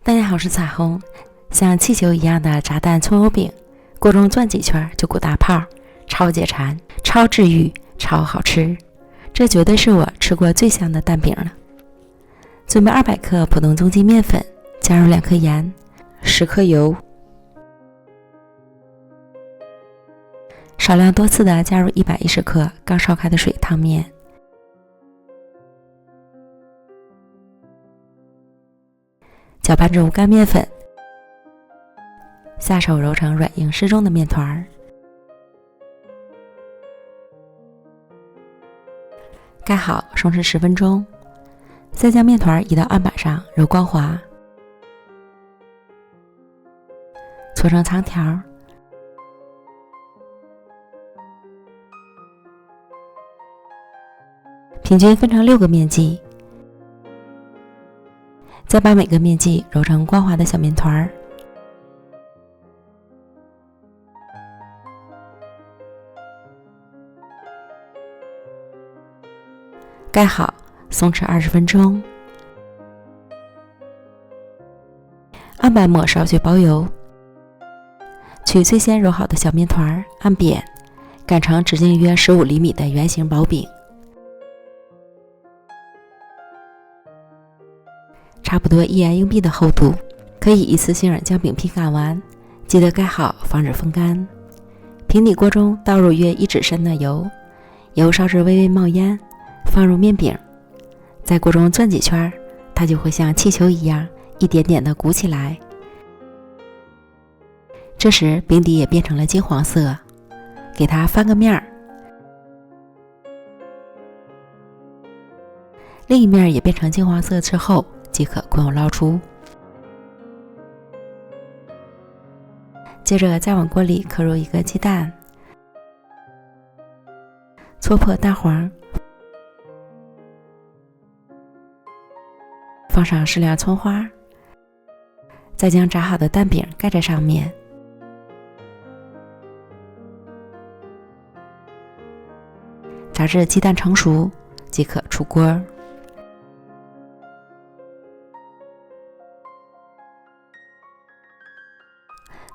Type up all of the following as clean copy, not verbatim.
大家好，我是彩虹。像气球一样的炸蛋葱油饼，锅中转几圈就鼓大泡，超解馋、超治愈、超好吃。这绝对是我吃过最香的蛋饼了。准备200克普通中筋面粉，加入2克盐、10克油，少量多次的加入110克刚烧开的水烫面。搅拌至无干面粉，下手揉成软硬适中的面团，盖好松弛10分钟，再将面团移到案板上揉光滑，搓成长条，平均分成6个面剂，再把每个面剂揉成光滑的小面团，盖好，松弛20分钟。案板抹少许薄油，取最先揉好的小面团，按扁，擀成直径约15厘米的圆形薄饼，差不多1元硬币的厚度，可以一次性将饼皮擀完，记得盖好，防止风干。平底锅中倒入约1指深的油，油烧至微微冒烟，放入面饼，在锅中转几圈，它就会像气球一样一点点的鼓起来。这时饼底也变成了金黄色，给它翻个面儿，另一面也变成金黄色之后，即可滚油捞出。接着再往锅里刻入1个鸡蛋，戳破蛋黄，放上适量葱花，再将炸好的蛋饼盖在上面，炸至鸡蛋成熟即可出锅。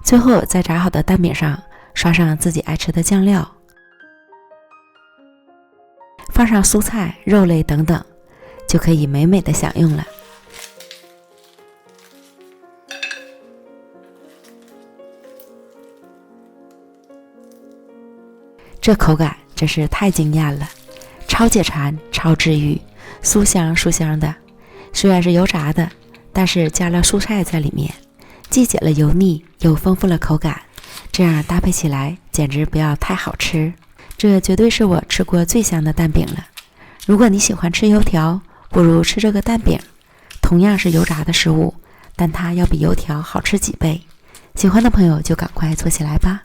最后在炸好的蛋饼上刷上自己爱吃的酱料，放上蔬菜、肉类等等，就可以美美的享用了。这口感真是太惊艳了，超解馋、超治愈，酥香酥香的。虽然是油炸的，但是加了蔬菜在里面，既解了油腻，又丰富了口感，这样搭配起来简直不要太好吃。这绝对是我吃过最香的蛋饼了。如果你喜欢吃油条，不如吃这个蛋饼，同样是油炸的食物，但它要比油条好吃几倍。喜欢的朋友就赶快做起来吧。